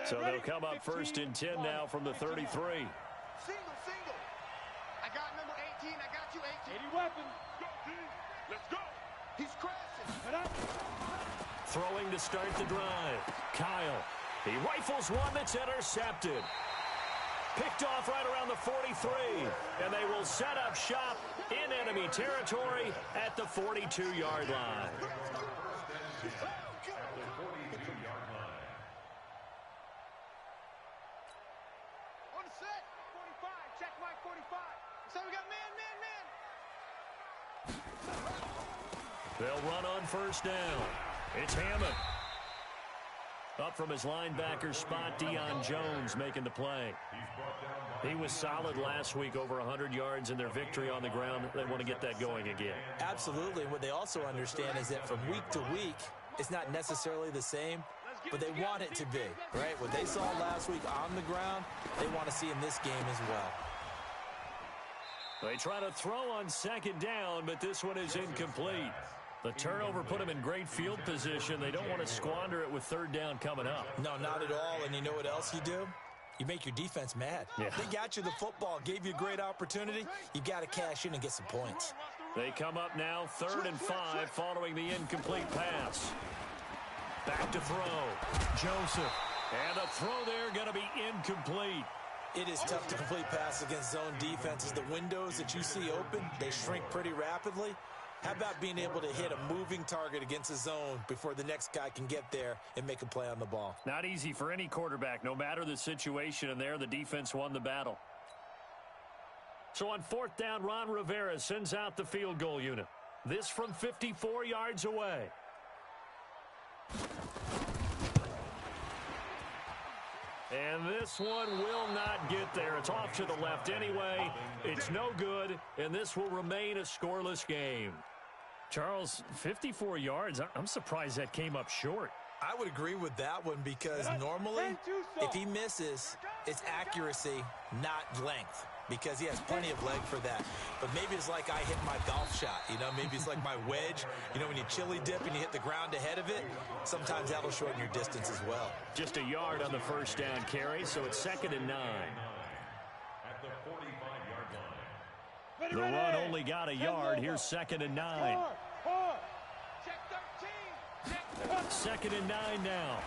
So they'll come up first and 10 now from the 33. Single. I got number 18. I got you 18. 80 weapons. Go, D. Let's go. He's crashing. Throwing to start the drive. Kyle. He rifles one that's intercepted. Picked off right around the 43. And they will set up shop in enemy territory at the 42-yard line. On the set. 45. Check mark 45. So we got man. They'll run on first down. It's Hammond. Up from his linebacker spot, Deion Jones making the play. He was solid last week, over 100 yards in their victory on the ground. They want to get that going again. Absolutely. What they also understand is that from week to week, it's not necessarily the same, but they want it to be, right? What they saw last week on the ground, they want to see in this game as well. They try to throw on second down, but this one is incomplete. The turnover put them in great field position. They don't want to squander it with third down coming up. No, not at all. And you know what else you do? You make your defense mad. Yeah. They got you the football, gave you a great opportunity. You got to cash in and get some points. They come up now 3rd and 5 following the incomplete pass. Back to throw. Joseph. And a throw there going to be incomplete. It is tough to complete passes against zone defenses. The windows that you see open, they shrink pretty rapidly. How about being able to hit a moving target against a zone before the next guy can get there and make a play on the ball? Not easy for any quarterback, no matter the situation, and there the defense won the battle. So on 4th down, Ron Rivera sends out the field goal unit. This from 54 yards away. And this one will not get there. It's off to the left anyway. It's no good, and this will remain a scoreless game. Charles, 54 yards. I'm surprised that came up short. I would agree with that one because normally, if he misses, it's accuracy, not length, because he has plenty of leg for that. But maybe it's like I hit my golf shot, you know? Maybe it's like my wedge. You know, when you chili dip and you hit the ground ahead of it, sometimes that'll shorten your distance as well. Just a yard on the first down carry, so it's 2nd and 9. The run only got a yard. Here's 2nd and 9. 2nd and 9 now.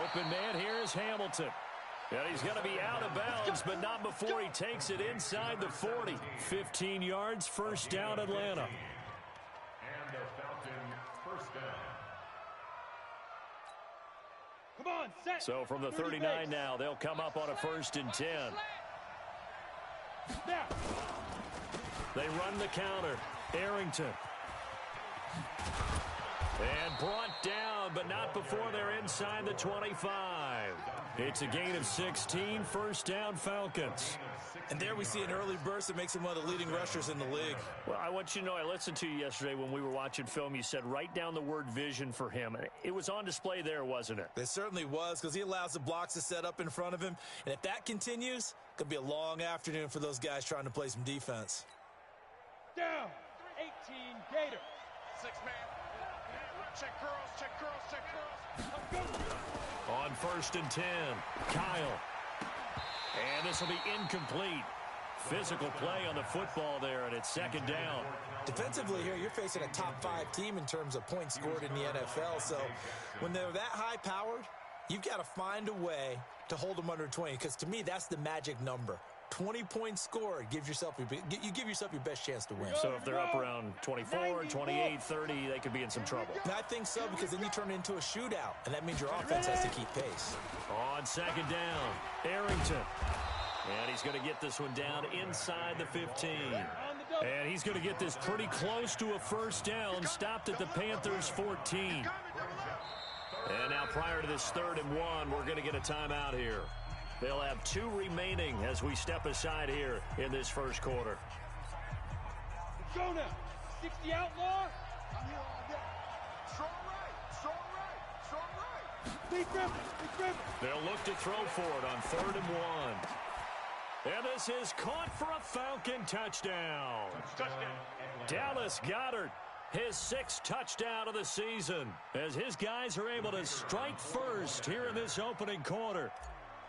Open man here is Hamilton. And he's going to be out of bounds, but not before he takes it inside the 40. 15 yards, first down, Atlanta. And the Falcons first down. Come on, set. So from the 39 now, they'll come up on a 1st and 10. They run the counter. Arrington. And brought down, but not before they're inside the 25. It's a gain of 16, first down Falcons. And there we see an early burst that makes him one of the leading rushers in the league. Well, I want you to know, I listened to you yesterday when we were watching film. You said write down the word vision for him. It was on display there, wasn't it? It certainly was, because he allows the blocks to set up in front of him. And if that continues, it could be a long afternoon for those guys trying to play some defense. Down. 18 Gator. 6-man. Check curls. On 1st and 10, Kyle. And this will be incomplete. Physical play on the football there, and it's 2nd down. Defensively here, you're facing a top-5 team in terms of points scored in the NFL. So when they're that high-powered, you've got to find a way to hold them under 20, because to me, that's the magic number. 20 points scored, you give yourself your best chance to win. So if they're up around 24, 28, 30, they could be in some trouble. And I think so, because then you turn it into a shootout, and that means your offense has to keep pace. On 2nd down, Arrington. And he's going to get this one down inside the 15. And he's going to get this pretty close to a first down, stopped at the Panthers' 14. And now prior to this 3rd and 1, we're going to get a timeout here. They'll have 2 remaining as we step aside here in this first quarter. Go now. 60 outlaw. Strong right. Big grip. They'll look to throw for it on 3rd and 1. And this is caught for a Falcon touchdown. Dallas Goedert His 6th touchdown of the season as his guys are able to strike first here in this opening quarter.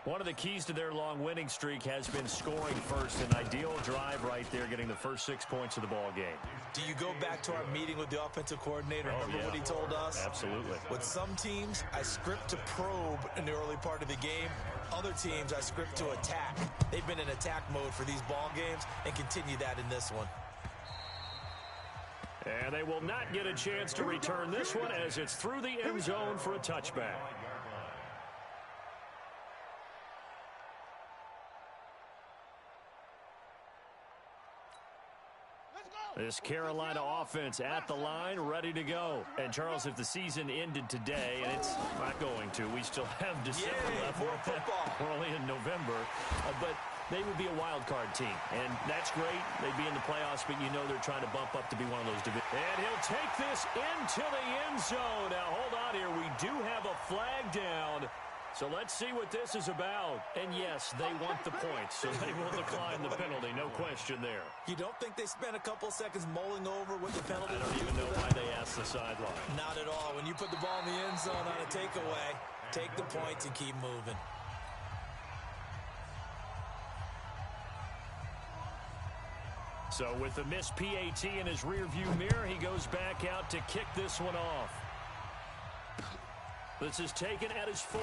One of the keys to their long winning streak has been scoring first. An ideal drive right there, getting the first 6 points of the ball game. Do you go back to our meeting with the offensive coordinator? Remember what he told us? Absolutely. With some teams, I script to probe in the early part of the game. Other teams, I script to attack. They've been in attack mode for these ball games and continue that in this one. And they will not get a chance to return this one as it's through the end zone for a touchback. This Carolina offense at the line, ready to go. And, Charles, if the season ended today, and it's not going to, we still have December left. More football. We're only in November. But they would be a wild card team. And that's great. They'd be in the playoffs, but you know they're trying to bump up to be one of those divisions. And he'll take this into the end zone. Now, hold on here. We do have a flag down. So let's see what this is about. And, yes, they want the points, so they will decline the penalty. No question there. You don't think they spent a couple seconds mulling over what the penalty I don't even know why they asked the sideline. Not at all. When you put the ball in the end zone on a takeaway, take the points and keep moving. So with the missed PAT in his rearview mirror, he goes back out to kick this one off. This is taken at his 4.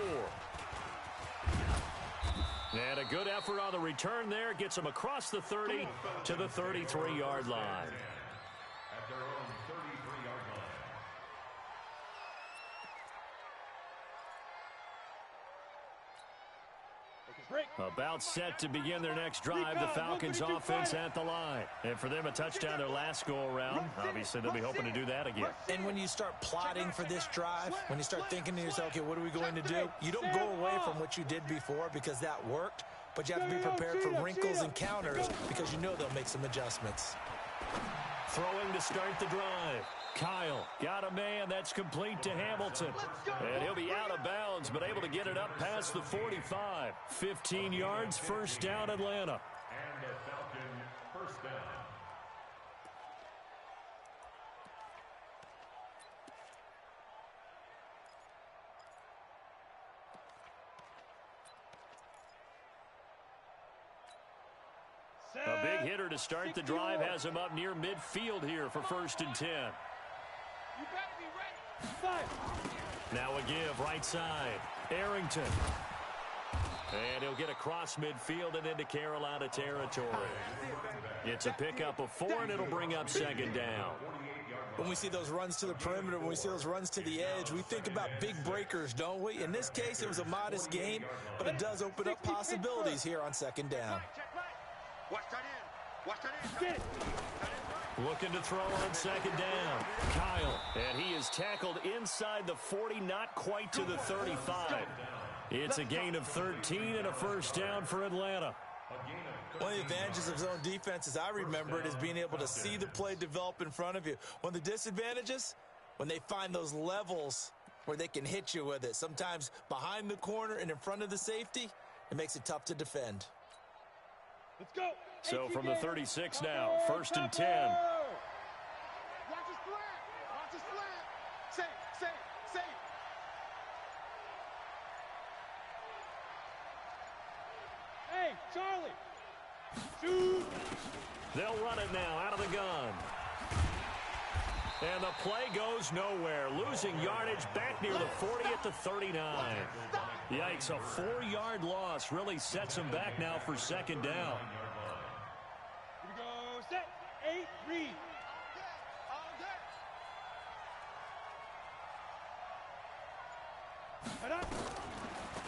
And a good effort on the return there. Gets him across the 30 to the 33-yard line. At their own 33-yard line. About set to begin their next drive. The Falcons offense at the line. And for them, a touchdown their last go-around. Obviously, they'll be hoping to do that again. And when you start plotting for this drive, when you start thinking to yourself, okay, what are we going to do? You don't go away from what you did before because that worked, but you have to be prepared for wrinkles and counters because you know they'll make some adjustments. Throwing to start the drive. Kyle got a man. That's complete to Hamilton. And he'll be out of bounds, but able to get it up past the 45. 15 yards, first down, Atlanta. And the Falcon first down. A big hitter to start the drive has him up near midfield here for 1st and 10. You better be ready. Now a give right side. Arrington. And he'll get across midfield and into Carolina territory. It's a pickup of 4, and it'll bring up 2nd down. When we see those runs to the perimeter, when we see those runs to the edge, we think about big breakers, don't we? In this case, it was a modest gain, but it does open up possibilities here on 2nd down. Watch that in. Watch that in. Looking to throw on 2nd down. Kyle. And he is tackled inside the 40, not quite to the 35. It's a gain of 13 and a first down for Atlanta. One of the advantages of zone defense, as I remember it, is being able to see the play develop in front of you. One of the disadvantages, when they find those levels where they can hit you with it. Sometimes behind the corner and in front of the safety, it makes it tough to defend. Let's go. So from the 36 now, 1st and 10. Watch his flat. Watch his flat. Safe. Hey, Charlie. Shoot. They'll run it now out of the gun. And the play goes nowhere. Losing yardage back near the 40 at the 39. Yikes, a 4-yard loss really sets them back now for 2nd down. Here we go. Set. 8, read. Head up.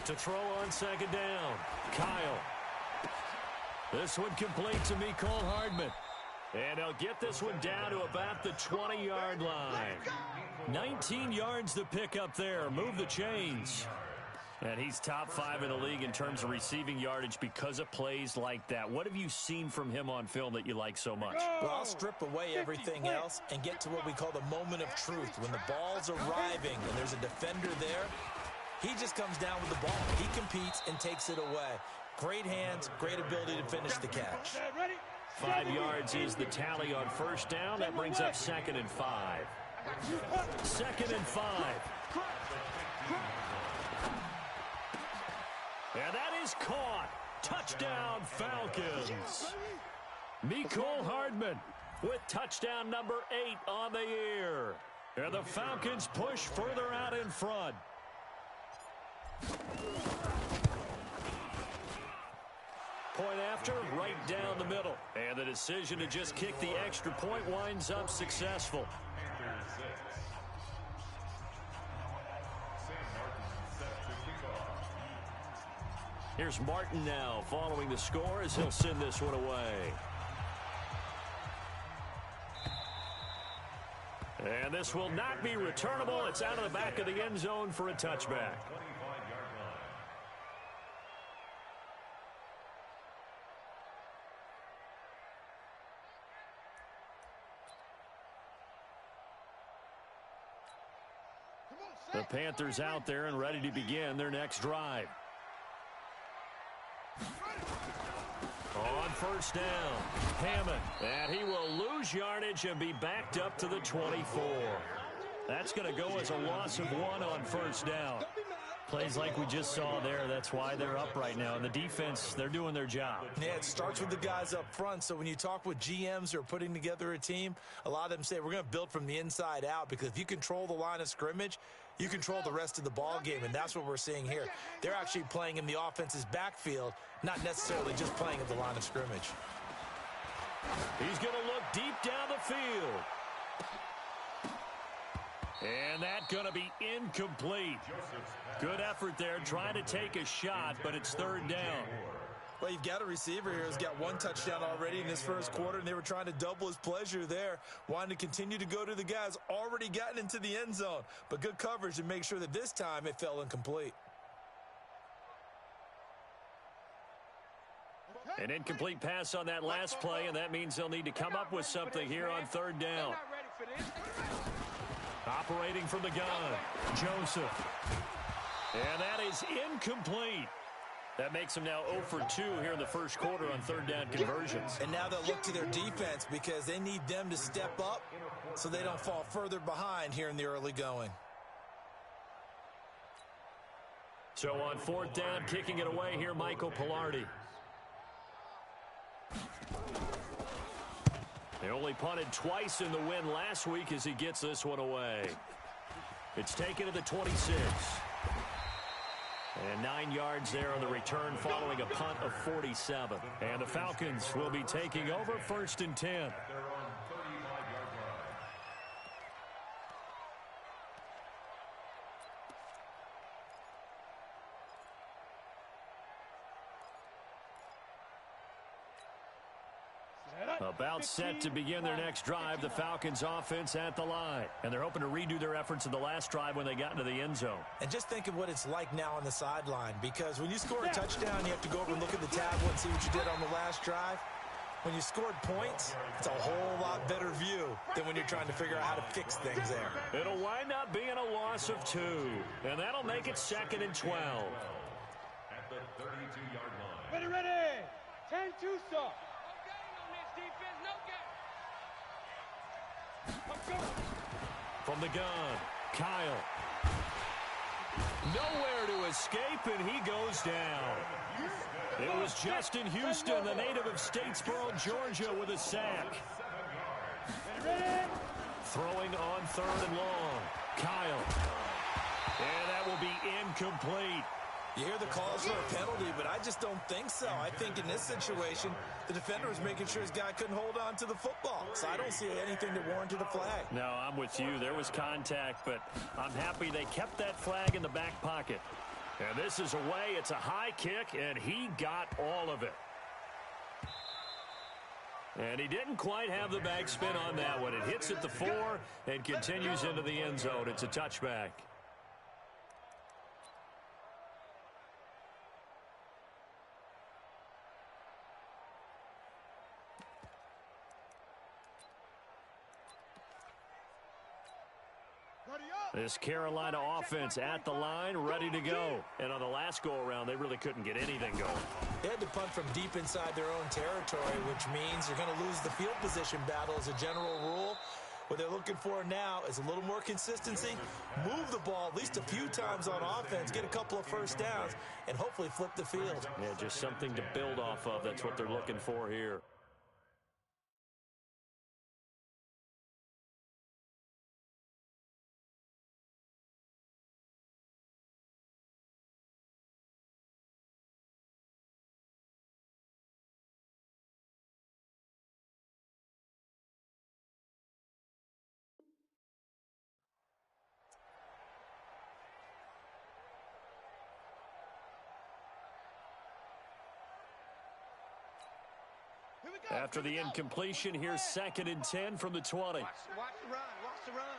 To throw on 2nd down. Kyle. This one complete to Mecole Hardman. And they'll get this one down to about the 20-yard line. 19 yards to pick up there. Move the chains. And he's top 5 in the league in terms of receiving yardage because of plays like that. What have you seen from him on film that you like so much? Well, I'll strip away everything else and get to what we call the moment of truth. When the ball's arriving and there's a defender there, he just comes down with the ball. He competes and takes it away. Great hands, great ability to finish the catch. Ready, 5 yards is the tally on first down. That brings up 2nd and 5. 2nd and 5. And that is caught. Touchdown, Falcons. Mecole Hardman with touchdown number 8 on the year. And the Falcons push further out in front. Point after, right down the middle. And the decision to just kick the extra point winds up successful. Here's Martin now following the score as he'll send this one away. And this will not be returnable. It's out of the back of the end zone for a touchback. The Panthers out there and ready to begin their next drive. On first down, Hammond, and he will lose yardage and be backed up to the 24. That's going to go as a loss of 1 on first down. Plays like we just saw there, that's why they're up right now. And the defense, they're doing their job. Yeah, it starts with the guys up front. So when you talk with GMs who are putting together a team, a lot of them say we're going to build from the inside out, because if you control the line of scrimmage, you control the rest of the ball game, and that's what we're seeing here. They're actually playing in the offense's backfield, not necessarily just playing at the line of scrimmage. He's going to look deep down the field. And that's going to be incomplete. Good effort there, trying to take a shot, but it's 3rd down. Well, you've got a receiver here who's got 1 touchdown already in this first quarter, and they were trying to double his pleasure there, wanting to continue to go to the guys already gotten into the end zone. But good coverage to make sure that this time it fell incomplete. An incomplete pass on that last play, and that means they'll need to come up with something here on 3rd down. Operating from the gun, Joseph. And that is incomplete. That makes them now 0 for 2 here in the first quarter on 3rd down conversions. And now they'll look to their defense, because they need them to step up so they don't fall further behind here in the early going. So on 4th down, kicking it away here, Michael Pilardi. They only punted twice in the win last week as he gets this one away. It's taken to the 26. And 9 yards there on the return following a punt of 47. And the Falcons will be taking over 1st and 10. About set to begin their next drive, the Falcons offense at the line. And they're hoping to redo their efforts in the last drive when they got into the end zone. And just think of what it's like now on the sideline, because when you score a touchdown, you have to go over and look at the tablet and see what you did on the last drive. When you scored points, it's a whole lot better view than when you're trying to figure out how to fix things there. It'll wind up being a loss of 2, and that'll make it 2nd and 12. At the 32-yard line. Ready, ready. 10-2 stop. From the gun, Kyle. Nowhere to escape, and he goes down. It was Justin Houston, the native of Statesboro, Georgia, with a sack. Throwing on 3rd and long. Kyle. And that will be incomplete. You hear the calls for a penalty, but I just don't think so. I think in this situation, the defender was making sure his guy couldn't hold on to the football. So I don't see anything that warranted a flag. No, I'm with you. There was contact, but I'm happy they kept that flag in the back pocket. And this is away. It's a high kick, and he got all of it. And he didn't quite have the back spin on that one. It hits at the 4 and continues into the end zone. It's a touchback. This Carolina offense at the line, ready to go. And on the last go-around, they really couldn't get anything going. They had to punt from deep inside their own territory, which means you're going to lose the field position battle as a general rule. What they're looking for now is a little more consistency, move the ball at least a few times on offense, get a couple of first downs, and hopefully flip the field. Yeah, just something to build off of. That's what they're looking for here. After the incompletion, here's 2nd and 10 from the 20. Watch the run. Watch the run.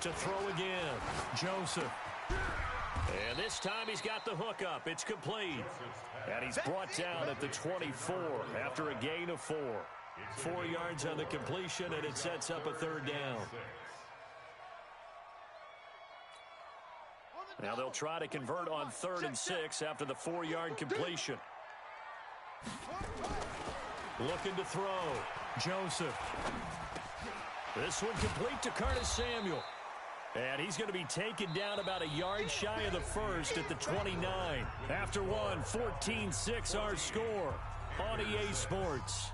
To throw again, Joseph. And this time he's got the hook up. It's complete. And he's brought down at the 24 after a gain of 4. 4 yards on the completion, and it sets up a 3rd down. Now they'll try to convert on 3rd and 6 after the 4-yard completion. Looking to throw. Joseph. This one complete to Curtis Samuel. And he's going to be taken down about a yard shy of the first at the 29. After one, 14-6 our score on EA Sports.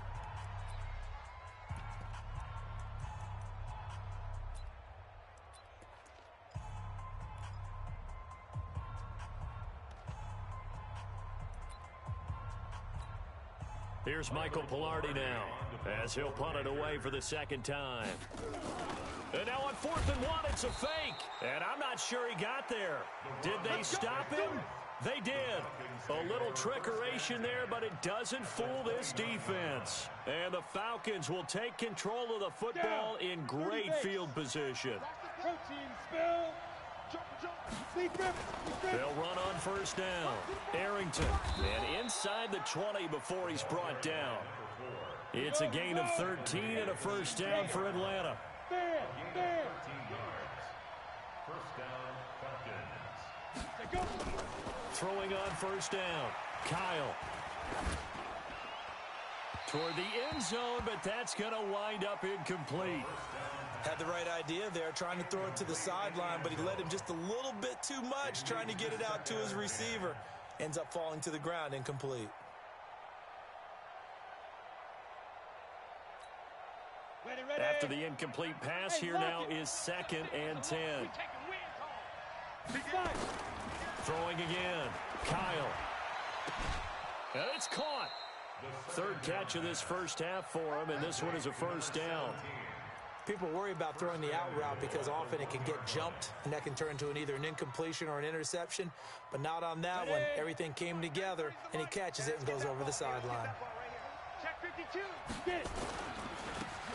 Here's Michael Pilardi now as he'll punt it away for the 2nd time. And now on 4th and 1, it's a fake. And I'm not sure he got there. Did they stop him? They did. A little trickeration there, but it doesn't fool this defense. And the Falcons will take control of the football in great field position. They'll run on 1st down. Arrington, and inside the 20 before he's brought down. It's a gain of 13 and a 1st down for Atlanta. 1st down, Falcons. Throwing on 1st down. Kyle. Toward the end zone, but that's going to wind up incomplete. Had the right idea there, trying to throw it to the sideline, but he led him just a little bit too much, trying to get it out to his receiver. Ends up falling to the ground, incomplete. After the incomplete pass, here now is 2nd and 10. Throwing again. Kyle. And it's caught. 3rd catch of this first half for him, and this one is a 1st down. People worry about throwing the out route because often it can get jumped, and that can turn into either an incompletion or an interception. But not on that one. Everything came together, and he catches it and goes over the sideline. Check 52.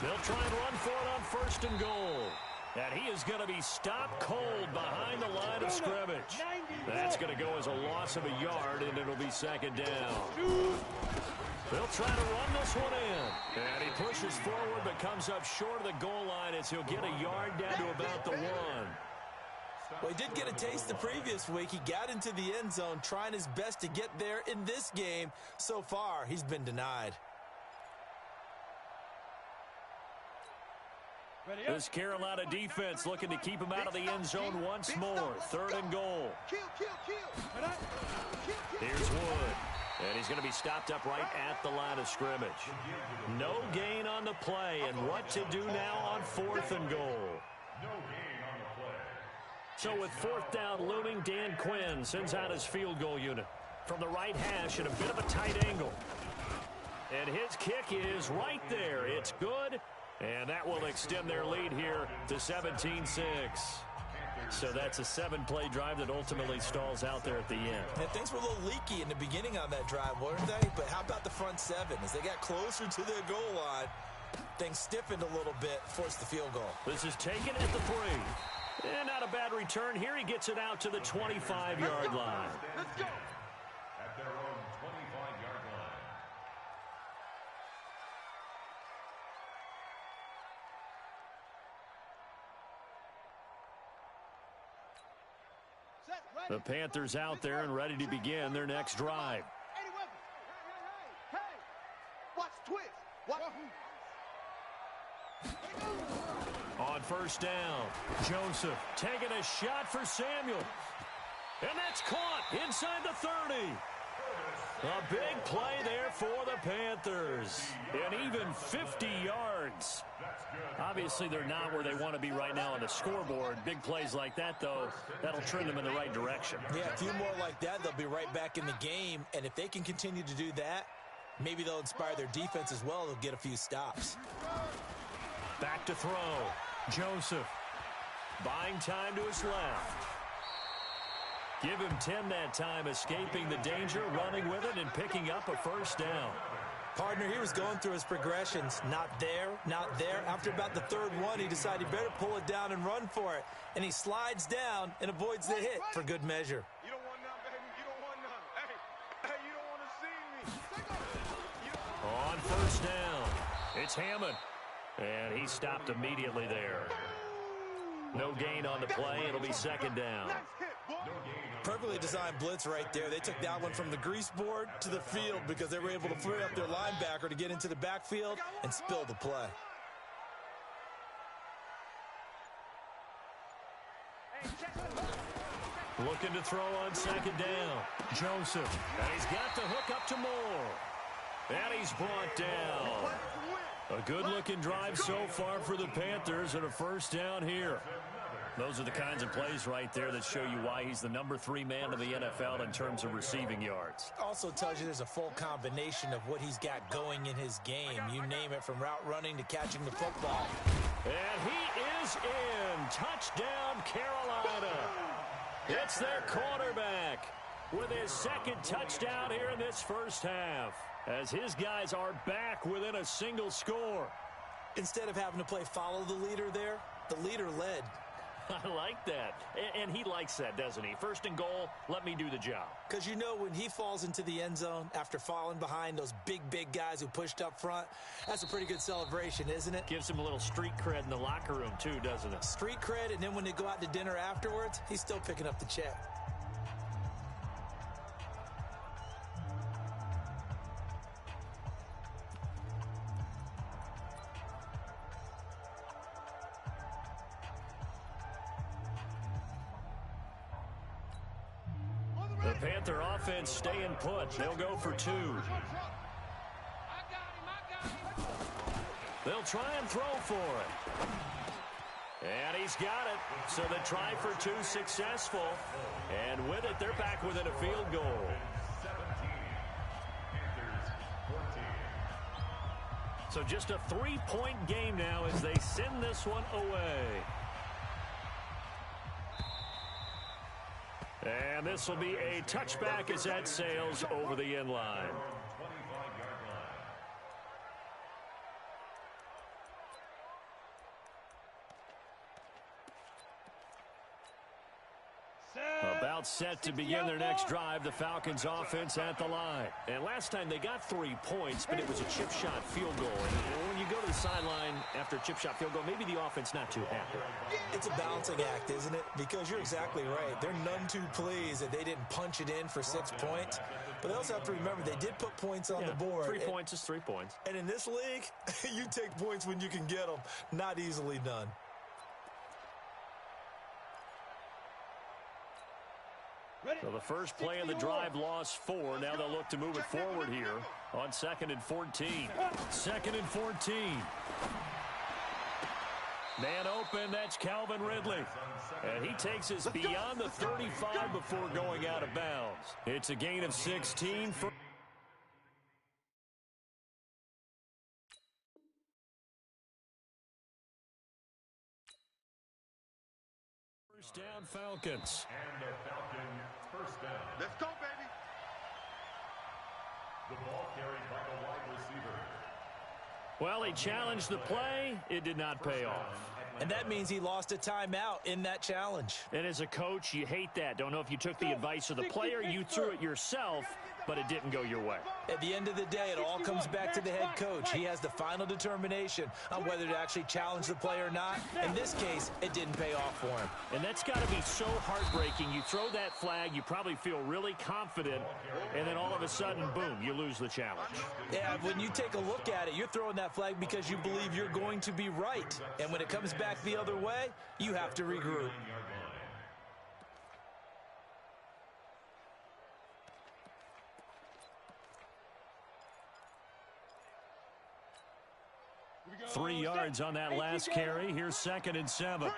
They'll try and run for it on 1st and goal. And he is going to be stopped cold behind the line of scrimmage. That's going to go as a loss of a yard, and it'll be 2nd down. They'll try to run this one in. And he pushes forward but comes up short of the goal line as he'll get a yard down to about the 1. Well, he did get a taste the previous week. He got into the end zone trying his best to get there in this game. So far, he's been denied. This Carolina defense looking to keep him out of the end zone once more. 3rd and goal. Here's Wood. And he's going to be stopped up right at the line of scrimmage. No gain on the play, and what to do now on 4th and goal. No gain on the play. So with 4th down looming, Dan Quinn sends out his field goal unit from the right hash at a bit of a tight angle. And his kick is right there. It's good, and that will extend their lead here to 17-6. So that's a 7-play drive that ultimately stalls out there at the end. And things were a little leaky in the beginning on that drive, weren't they? But how about the front 7? As they got closer to their goal line, things stiffened a little bit, forced the field goal. This is taken at the 3. And not a bad return here. He gets it out to the 25-yard line. Let's go. At their own 25-yard line. The Panthers out there and ready to begin their next drive. Hey, watch twist. Watch. On first down, Joseph taking a shot for Samuel. And that's caught inside the 30. A big play there for the Panthers. And even 50 yards. Obviously, they're not where they want to be right now on the scoreboard. Big plays like that, though, that'll turn them in the right direction. Yeah, a few more like that, they'll be right back in the game. And if they can continue to do that, maybe they'll inspire their defense as well. They'll get a few stops. Back to throw. Joseph buying time to his left. Give him 10 that time, escaping the danger, running with it, and picking up a first down. Partner, he was going through his progressions. Not there, not there. After about the third one, he decided he better pull it down and run for it. And he slides down and avoids the hit for good measure. You don't want none, baby. You don't want none. Hey, you don't want to see me. On first down, it's Hammond. And he stopped immediately there. No gain on the play. It'll be second down. Perfectly designed blitz right there. They took that one from the grease board to the field because they were able to free up their linebacker to get into the backfield and spill the play. Looking to throw on second down. Joseph. And he's got the hook up to Moore. And he's brought down. A good-looking drive so far for the Panthers and a first down here. Those are the kinds of plays right there that show you why he's the number 3 man in the NFL in terms of receiving yards. Also tells you there's a full combination of what he's got going in his game. You name it, from route running to catching the football. And he is in. Touchdown, Carolina. It's their quarterback with his second touchdown here in this first half, as his guys are back within a single score. Instead of having to play follow the leader there, the leader led. I like that. And he likes that, doesn't he? First and goal, let me do the job. Because you know when he falls into the end zone after falling behind those big guys who pushed up front, that's a pretty good celebration, isn't it? Gives him a little street cred in the locker room too, doesn't it? Street cred, and then when they go out to dinner afterwards, he's still picking up the check. The Panther offense staying put. They'll go for 2. They'll try and throw for it. And he's got it. So the try for 2 successful. And with it, they're back within a field goal. 17. Panthers 14. So just a 3-point game now as they send this one away. And this will be a touchback as that sails over the end line. 25-yard line. About set to begin their next drive, the Falcons offense at the line. And last time they got 3 points, but it was a chip shot field goal. And when you go to the sideline after a chip shot field goal, maybe the offense not too happy. It's a balancing act, isn't it? Because you're exactly right. They're none too pleased that they didn't punch it in for 6 points. But they also have to remember they did put points on the board. 3 points is 3 points. And in this league, you take points when you can get them. Not easily done. So the first play of the drive lost 4. Now they'll look to move it forward here on 2nd and 14. 2nd and 14. Man open, that's Calvin Ridley. And he takes us beyond the 35 before going out of bounds. It's a gain of 16 for... First down, Falcons. And the Falcons first down. Let's go, baby. The ball carried by the wide receiver. Well, he challenged the play. It did not pay off. And that means he lost a timeout in that challenge. And as a coach, you hate that. Don't know if you took the advice of the player, you threw it yourself, but it didn't go your way. At the end of the day, it all comes back to the head coach. He has the final determination on whether to actually challenge the play or not. In this case, it didn't pay off for him. And that's got to be so heartbreaking. You throw that flag, you probably feel really confident, and then all of a sudden, boom, you lose the challenge. Yeah, when you take a look at it, you're throwing that flag because you believe you're going to be right. And when it comes back the other way, you have to regroup. Here we go. 3 yards on that last carry. Here's 2nd and 7.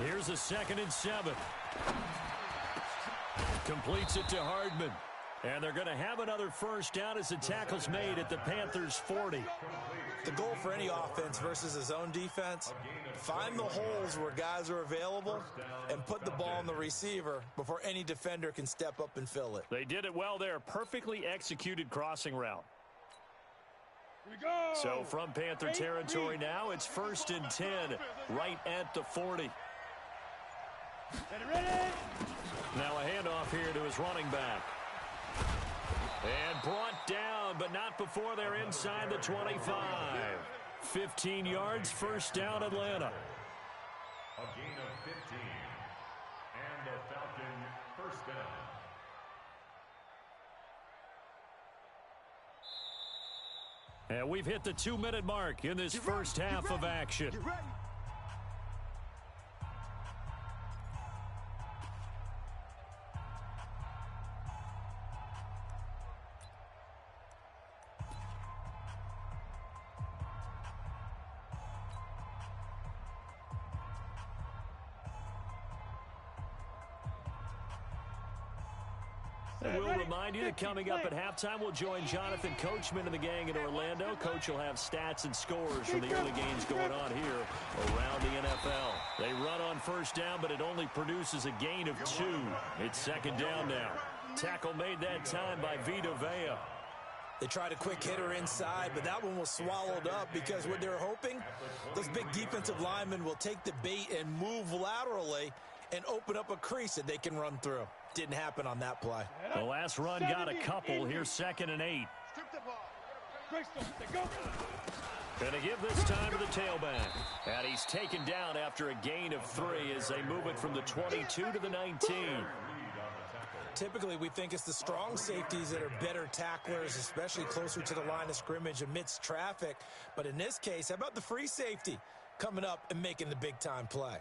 Here's a 2nd and 7. Completes it to Hardman. And they're going to have another first down as the tackle's made at the Panthers' 40. The goal for any offense versus his own defense, find the holes where guys are available and put the ball on the receiver before any defender can step up and fill it. They did it well there. Perfectly executed crossing route. Here we go. So from Panther territory now, it's 1st and 10 right at the 40. Ready. Now a handoff here to his running back. And brought down, but not before they're inside the 25. 15 yards, first down, Atlanta. A gain of 15. And the Falcon first down. And we've hit the 2-minute mark in this first half of action. And we'll remind you that coming up at halftime, we'll join Jonathan Coachman and the gang in Orlando. Coach will have stats and scores from the early games going on here around the NFL. They run on first down, but it only produces a gain of 2. It's 2nd down now. Tackle made that time by Vita Vea. They tried a quick hitter inside, but that one was swallowed up because what they're hoping, those big defensive linemen will take the bait and move laterally and open up a crease that they can run through. Didn't happen on that play. The last run got a couple. Here's 2nd and 8. Going to give this time to the tailback. And he's taken down after a gain of 3 as they move it from the 22 to the 19. Typically, we think it's the strong safeties that are better tacklers, especially closer to the line of scrimmage amidst traffic. But in this case, how about the free safety coming up and making the big-time play?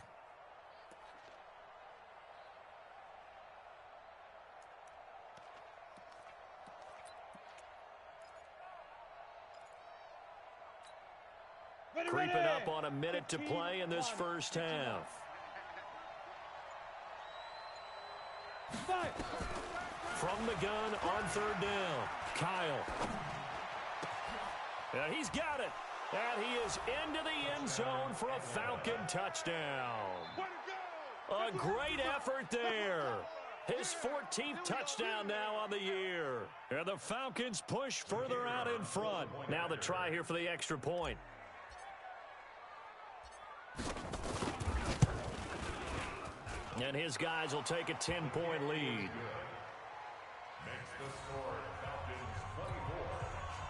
Creeping up on a minute to play in this first half. From the gun on 3rd down, Kyle. And he's got it. And he is into the end zone for a Falcon touchdown. A great effort there. His 14th touchdown now on the year. And the Falcons push further out in front. Now the try here for the extra point. And his guys will take a 10-point lead. Makes the score Falcons 24,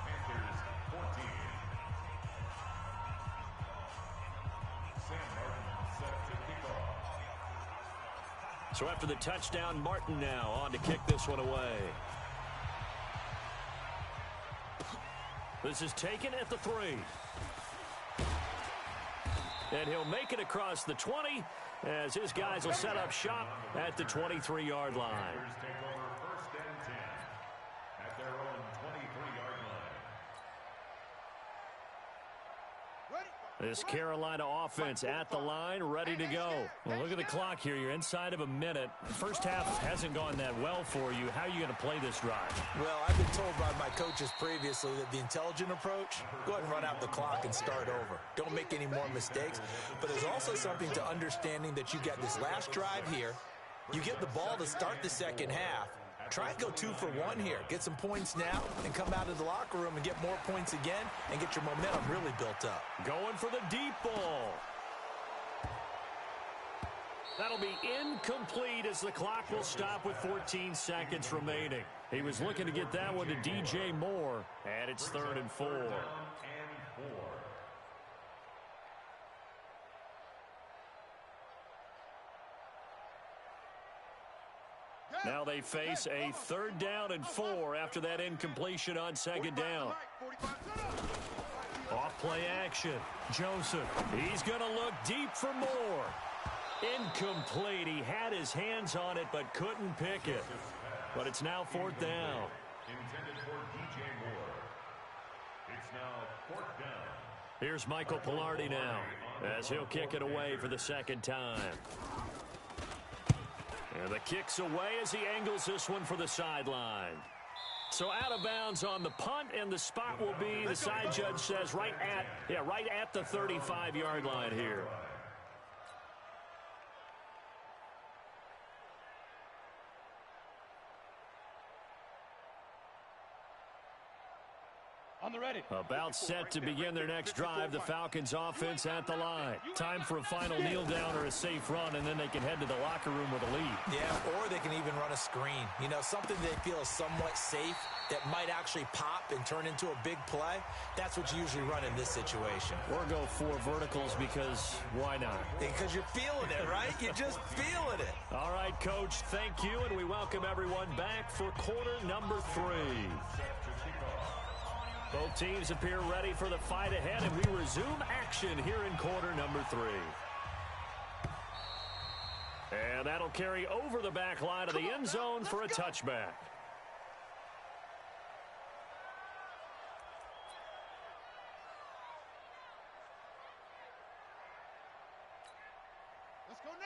Panthers 14. Sam Martin set to kick off. So after the touchdown, Martin now on to kick this one away. This is taken at the 3. And he'll make it across the 20 as his guys will set up shop at the 23-yard line. Take over 1st and 10 at their own 23-yard line. This Carolina offense at the line, ready to go. Well, look at the clock here. You're inside of a minute. First half hasn't gone that well for you. How are you going to play this drive? Well, I've been told by my coaches previously that the intelligent approach, go ahead and run out the clock and start over. Don't make any more mistakes. But there's also something to understanding that you got this last drive here. You get the ball to start the second half. Try and go 2 for 1 here. Get some points now and come out of the locker room and get more points again and get your momentum really built up. Going for the deep ball. That'll be incomplete as the clock will stop with 14 seconds remaining. He was looking to get that one to DJ Moore, and it's 3rd and 4. Now they face a 3rd down and 4 after that incompletion on 2nd down. Off play action. Joseph. He's going to look deep for Moore. Incomplete. He had his hands on it but couldn't pick it. But it's now 4th down. Intended for DJ Moore. It's now 4th down. Here's Michael Pilardi now as he'll kick it away for the 2nd time. And the kick's away as he angles this one for the sideline. So out of bounds on the punt, and the spot will be, the side judge says, right at the 35-yard line here. On the ready. About set to begin their next drive, the Falcons offense at the line. Time for a final kneel down or a safe run, and then they can head to the locker room with a lead. Yeah, or they can even run a screen. You know, something they feel is somewhat safe that might actually pop and turn into a big play. That's what you usually run in this situation. Or go 4 verticals because why not? Because you're feeling it, right? You're just feeling it. All right, Coach, thank you, and we welcome everyone back for quarter number 3. Both teams appear ready for the fight ahead, and we resume action here in quarter number 3. And that'll carry over the back line of the end zone for a touchback.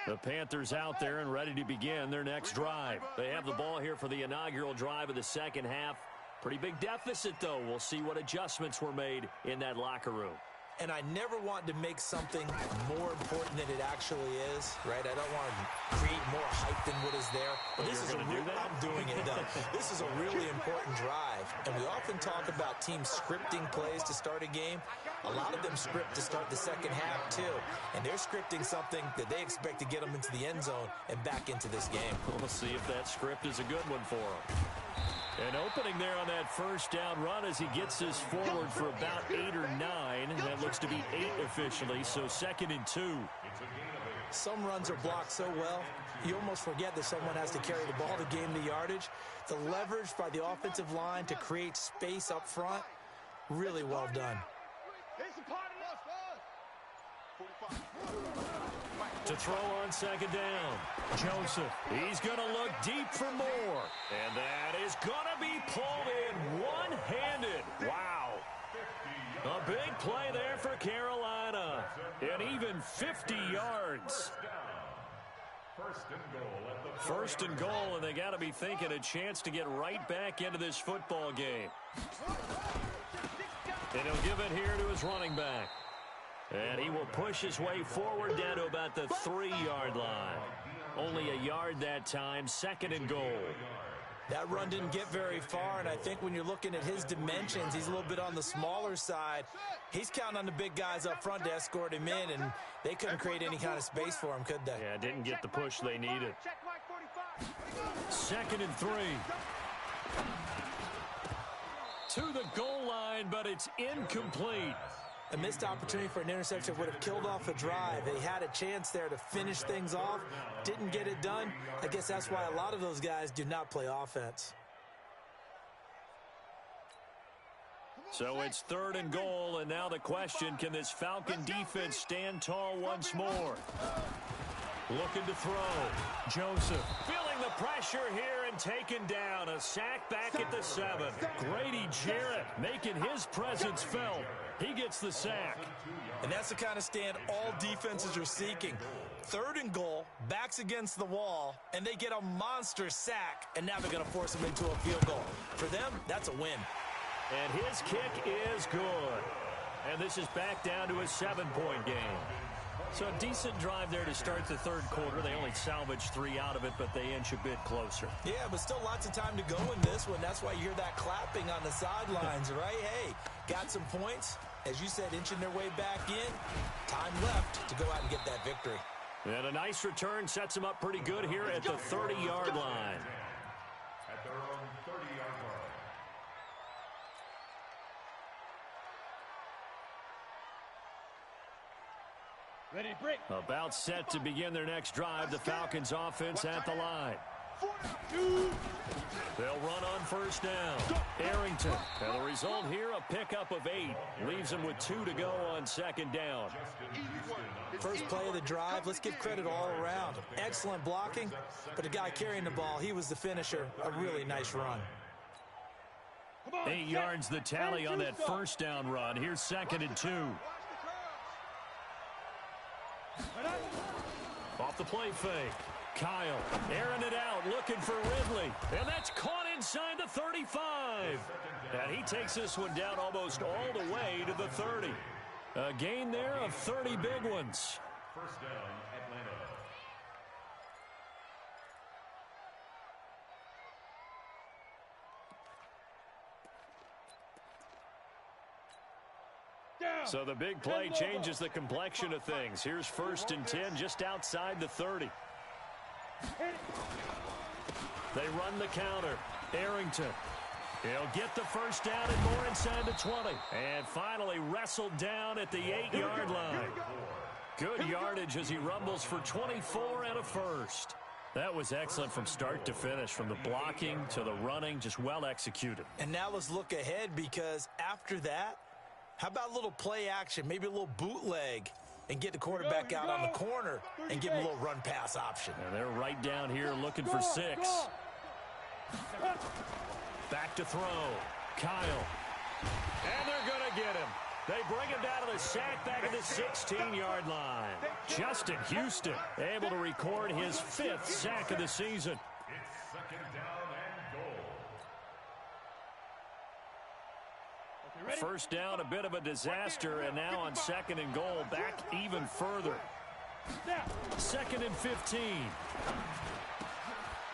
The Panthers out there and ready to begin their next drive. They have the ball here for the inaugural drive of the second half. Pretty big deficit, though. We'll see what adjustments were made in that locker room. And I never want to make something more important than it actually is, right? I don't want to create more hype than what is there. But this is I'm doing it, though. This is a really important drive. And we often talk about teams scripting plays to start a game. A lot of them script to start the second half, too. And they're scripting something that they expect to get them into the end zone and back into this game. We'll see if that script is a good one for them. An opening there on that first down run as he gets this forward for about 8 or 9. That looks to be 8 officially, so 2nd and 2. Some runs are blocked so well, you almost forget that someone has to carry the ball to gain the yardage. The leverage by the offensive line to create space up front, really well done. To throw on 2nd down. Joseph, he's going to look deep for more. And that is going to be pulled in one-handed. Wow. A big play there for Carolina. And even 50 yards. First and goal, and they got to be thinking a chance to get right back into this football game. And he'll give it here to his running back. And he will push his way forward down to about the 3-yard line. Only a yard that time, 2nd and goal. That run didn't get very far, and I think when you're looking at his dimensions, he's a little bit on the smaller side. He's counting on the big guys up front to escort him in, and they couldn't create any kind of space for him, could they? Yeah, didn't get the push they needed. 2nd and 3. To the goal line, but it's incomplete. A missed opportunity for an interception would have killed off a drive. They had a chance there to finish things off. Didn't get it done. I guess that's why a lot of those guys do not play offense. So it's 3rd and goal, and now the question, can this Falcon defense stand tall once more? Looking to throw. Joseph feeling the pressure here and taken down. A sack back at the 7. Grady Jarrett making his presence felt. He gets the sack. And that's the kind of stand all defenses are seeking. 3rd and goal, backs against the wall, and they get a monster sack, and now they're going to force them into a field goal. For them, that's a win. And his kick is good. And this is back down to a 7-point game. So a decent drive there to start the 3rd quarter. They only salvaged 3 out of it, but they inch a bit closer. Yeah, but still lots of time to go in this one. That's why you hear that clapping on the sidelines, right? Hey, got some points. As you said, inching their way back in. Time left to go out and get that victory. And a nice return sets him up pretty good here at the 30-yard line. At their own 30-yard line. Ready, break. About set to begin their next drive, the Falcons offense at the line. They'll run on first down. Arrington. And the result here, a pickup of 8. Leaves them with 2 to go on second down. First play of the drive, let's give credit all around. Excellent blocking, but the guy carrying the ball, he was the finisher. A really nice run. 8 yards the tally on that first down run. Here's 2nd and 2. Off the play fake. Kyle airing it out, looking for Ridley. And that's caught inside the 35. And he takes this one down almost all the way to the 30. A gain there of 30 big ones. First down, Atlanta. So the big play changes the complexion of things. Here's 1st and 10 just outside the 30. They run the counter. Arrington. He'll get the first down and more inside the 20. And finally wrestled down at the 8-yard line. Good yardage as he rumbles for 24 and a first. That was excellent from start to finish, from the blocking to the running, just well executed. And now let's look ahead, because after that, how about a little play action, maybe a little bootleg, and get the quarterback out on the corner and give him a little run-pass option. And they're right down here looking for 6. Back to throw. Kyle. And they're going to get him. They bring him down to the sack back at the 16-yard line. Justin Houston able to record his 5th sack of the season. It's 2nd down and goal. First down, a bit of a disaster, and now on 2nd and goal, back even further. 2nd and 15.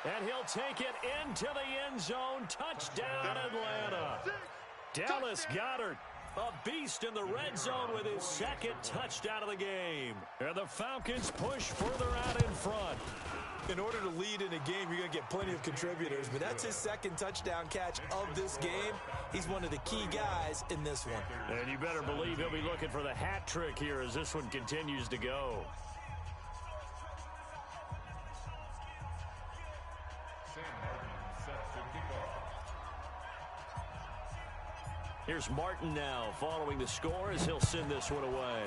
And he'll take it into the end zone. Touchdown, Atlanta. Dallas Goedert, a beast in the red zone with his 2nd touchdown of the game. And the Falcons push further out in front. In order to lead in a game, you're going to get plenty of contributors, but that's his 2nd touchdown catch of this game. He's one of the key guys in this one. And you better believe he'll be looking for the hat trick here as this one continues to go. Sam Martin set to kick off. Here's Martin now following the score as he'll send this one away.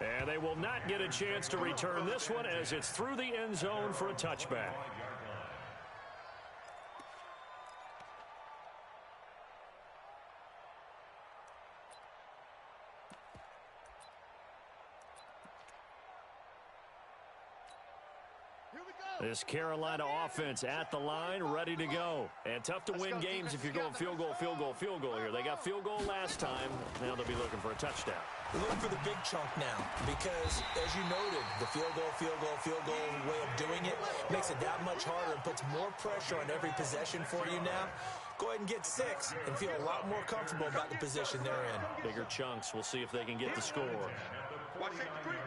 And they will not get a chance to return this one as it's through the end zone for a touchback. This Carolina offense at the line, ready to go. And tough to win games if you're going field goal, field goal, field goal here. They got field goal last time. Now they'll be looking for a touchdown. We're looking for the big chunk now because, as you noted, the field goal way of doing it makes it that much harder and puts more pressure on every possession for you now. Go ahead and get 6 and feel a lot more comfortable about the position they're in. Bigger chunks. We'll see if they can get the score. Watch that screen.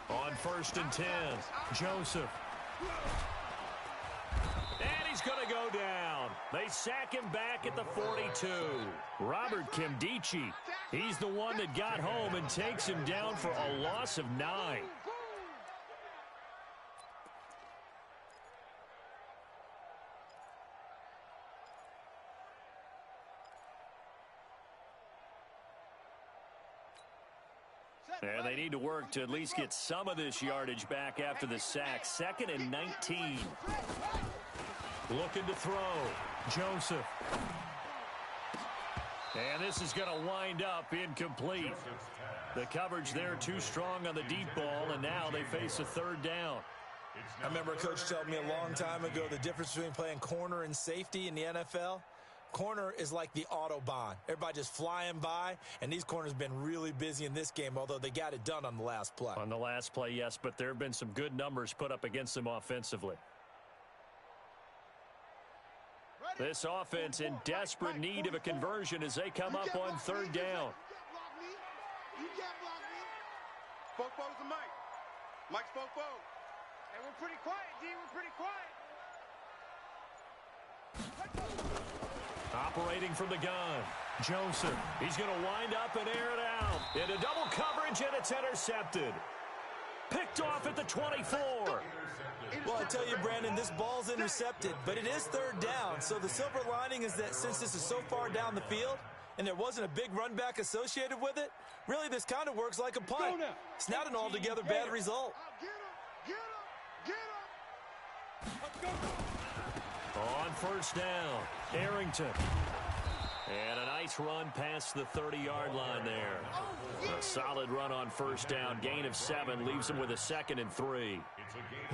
On 1st and 10, Joseph. And he's going to go down. They sack him back at the 42. Robert Kimdichie, he's the one that got home and takes him down for a loss of 9. And they need to work to at least get some of this yardage back after the sack. 2nd and 19. Looking to throw. Joseph. And this is going to wind up incomplete. The coverage there too strong on the deep ball, and now they face a 3rd down. I remember a coach told me a long time ago the difference between playing corner and safety in the NFL. Corner is like the Autobahn. Everybody just flying by, and these corners have been really busy in this game, although they got it done on the last play. On the last play, yes, but there have been some good numbers put up against them offensively. This offense in desperate need of a conversion as they come up on third down. You can't block me. Spoke foes to Mike. Mike spoke foes. And we're pretty quiet, D. We're pretty quiet. Operating from the gun. Joseph. He's going to wind up and air it out. Into double coverage, and it's intercepted. Picked off at the 24. Well, I tell you, Brandon, this ball's intercepted, but it is third down. So the silver lining is that since this is so far down the field and there wasn't a big run back associated with it, really this kind of works like a punt. It's not an altogether bad result. Get him. Let's go. On first down, Arrington. And a nice run past the 30-yard line there. A solid run on first down. Gain of 7 leaves him with a 2nd and 3.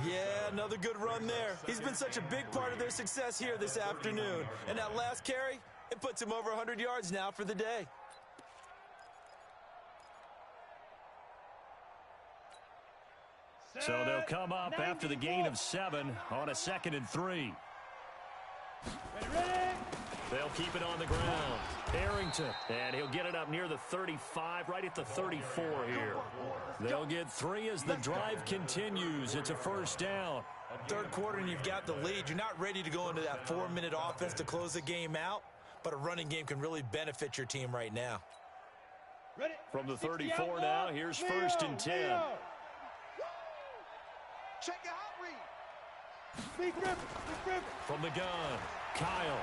Yeah, another good run there. He's been such a big part of their success here this afternoon. And that last carry, it puts him over 100 yards now for the day. So they'll come up after the gain of 7 on a 2nd and 3. Ready? They'll keep it on the ground. Arrington, and he'll get it up near the 35, right at the 34 here. They'll get 3 as the drive continues. It's a first down. Third quarter and you've got the lead. You're not ready to go into that 4-minute offense to close the game out, but a running game can really benefit your team right now. Ready? From the 34 now, here's first and 10. Check your hot read. Big river. From the gun, Kyle.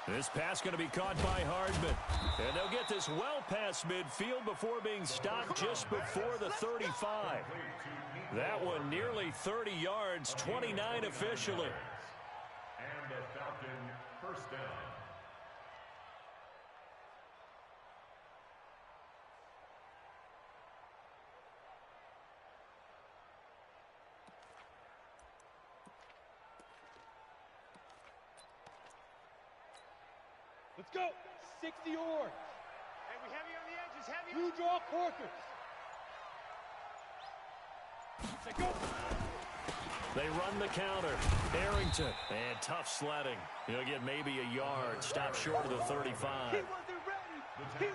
This pass going to be caught by Hardman. And they'll get this well past midfield before being stopped just before the 35. That one nearly 30 yards, 29 officially. And the Falcon first down. Let's go. 60 oars. Hey, we heavy on the edges. Heavy. Blue draw corkers. Let's go. They run the counter. Arrington. And tough sledding. He'll get maybe a yard. Stop short of the 35.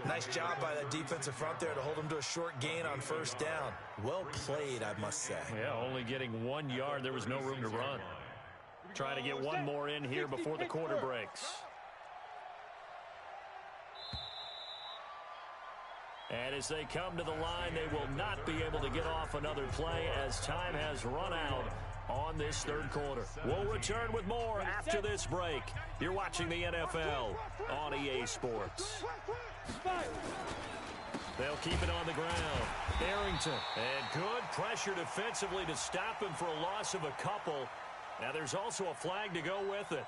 Nice job by that defensive front there to hold him to a short gain on first down. Well played, I must say. Yeah, only getting 1 yard. There was no room to run. Trying to get one more in here before the quarter breaks. And as they come to the line, they will not be able to get off another play as time has run out on this third quarter. We'll return with more after this break. You're watching the NFL on EA Sports. They'll keep it on the ground. Arrington. And good pressure defensively to stop him for a loss of a couple. Now there's also a flag to go with it.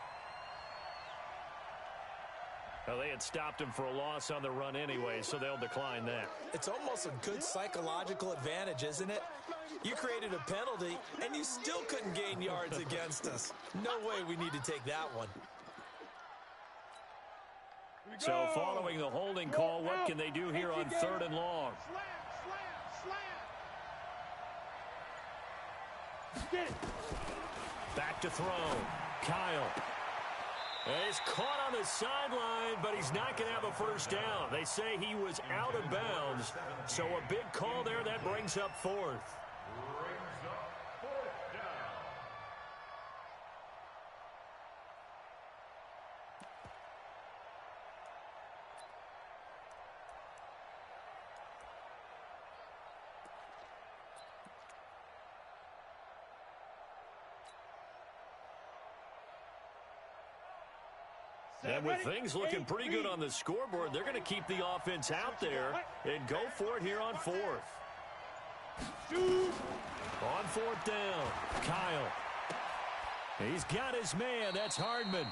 Well, they had stopped him for a loss on the run anyway, so they'll decline that. It's almost a good psychological advantage, isn't it? You created a penalty, and you still couldn't gain yards against us. No way we need to take that one. So following the holding call, what can they do here on third and long? Get it. Back to throw. Kyle. He's caught on the sideline, but he's not going to have a first down. They say he was out of bounds, so a big call there that brings up fourth. And with things looking pretty good on the scoreboard, they're going to keep the offense out there and go for it here on fourth. On fourth down, Kyle. He's got his man. That's Hardman.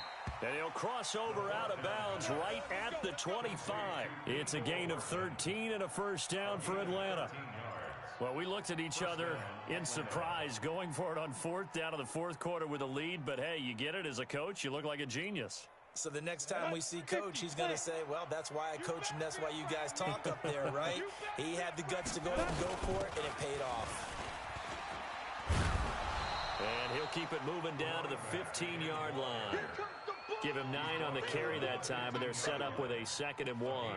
And he'll cross over out of bounds right at the 25. It's a gain of 13 and a first down for Atlanta. Well, we looked at each other in surprise going for it on fourth down in the fourth quarter with a lead. But, hey, you get it as a coach. You look like a genius. So the next time we see Coach, he's going to say, well, that's why I coach and that's why you guys talk up there, right? He had the guts to go ahead and go for it, and it paid off. And he'll keep it moving down to the 15-yard line. Give him 9 on the carry that time, and they're set up with a 2nd and 1.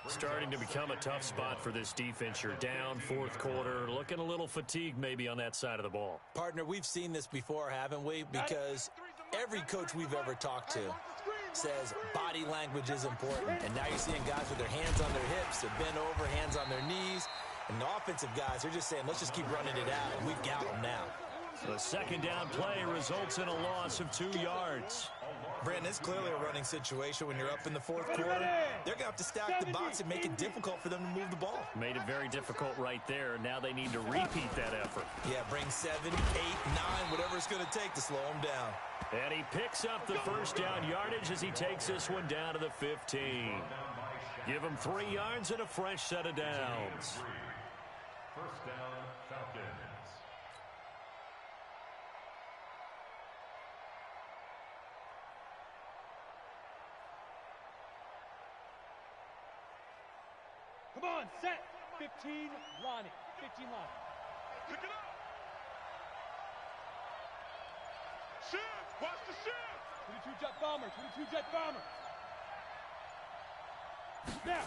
Starting to become a tough spot for this defense. You're down, 4th quarter, looking a little fatigued maybe on that side of the ball. Partner, we've seen this before, haven't we? Because every coach we've ever talked to says body language is important. And now you're seeing guys with their hands on their hips, they're bent over, hands on their knees. And the offensive guys are just saying, let's just keep running it out, and we've got them now. The 2nd down play results in a loss of 2 yards. Brandon, it's clearly a running situation when you're up in the 4th quarter. They're going to have to stack the box and make it difficult for them to move the ball. Made it very difficult right there. Now they need to repeat that effort. Yeah, bring 7, 8, 9, whatever it's going to take to slow them down. And he picks up the 1st down yardage as he takes this one down to the 15. Give him 3 yards and a fresh set of downs. 1st down, Falcons. Come on, set. 15, Lonnie. 15, Lonnie. Pick it up. Shift. Watch the shift. 22 jet bomber. 22 jet bomber. Now.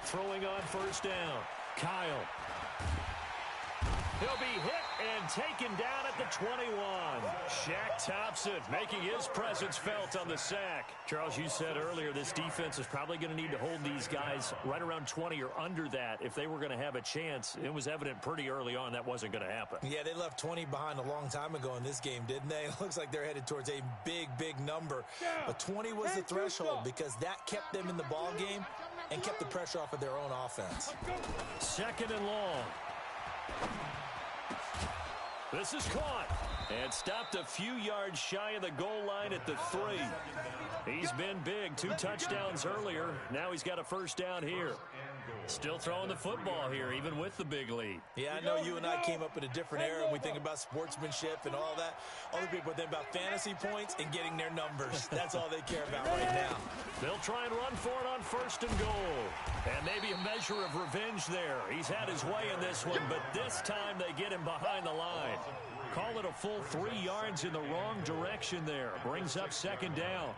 Throwing on 1st down. Kyle. He'll be hit and taken down at the 21. Shaq Thompson making his presence felt on the sack. Charles, you said earlier this defense is probably going to need to hold these guys right around 20 or under that if they were going to have a chance. It was evident pretty early on that wasn't going to happen. Yeah, they left 20 behind a long time ago in this game, didn't they? It looks like they're headed towards a big, big number. But 20 was the threshold because that kept them in the ball game and kept the pressure off of their own offense. 2nd and long. This is caught and stopped a few yards shy of the goal line at the 3. He's been big. 2 touchdowns earlier. Now he's got a 1st down here. Still throwing the football here, even with the big lead. Yeah, I know you and I came up in a different era. We think about sportsmanship and all that. Other people think about fantasy points and getting their numbers. That's all they care about right now. They'll try and run for it on 1st and goal. And maybe a measure of revenge there. He's had his way in this one, but this time they get him behind the line. Call it a full 3 yards in the wrong direction there. Brings up 2nd down.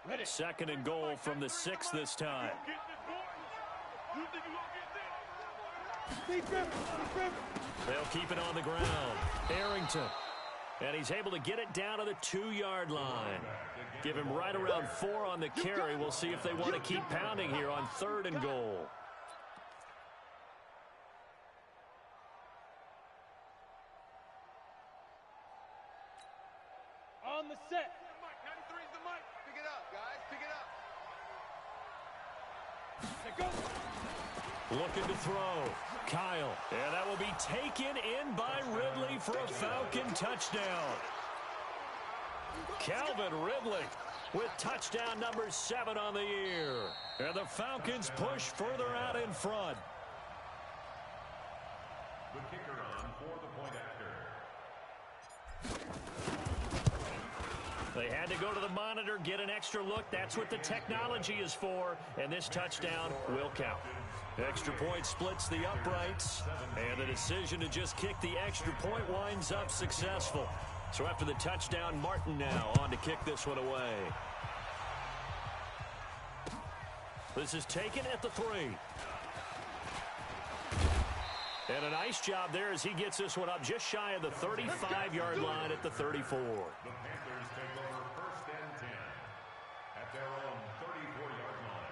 Ready. 2nd and goal from the 6 this time. Get this, boy. You think you gonna get this? They'll keep it on the ground. Arrington. And he's able to get it down to the 2-yard line. Give him right around 4 on the carry. We'll see if they want to keep pounding here on 3rd and goal. On the set. 93 is the mic. Pick it up, guys. Pick it up. Let go. Looking to throw. Kyle. And that will be taken in by Ridley for a Falcon touchdown. Calvin Ridley with touchdown number 7 on the year. And the Falcons push further out in front. The kicker on for the point after. They had to go to the monitor, get an extra look. That's what the technology is for. And this touchdown will count. Extra point splits the uprights. And the decision to just kick the extra point winds up successful. So after the touchdown, Martin now on to kick this one away. This is taken at the 3. And a nice job there as he gets this one up just shy of the 35-yard line at the 34. The Panthers take over 1st and 10 at their own 34-yard line.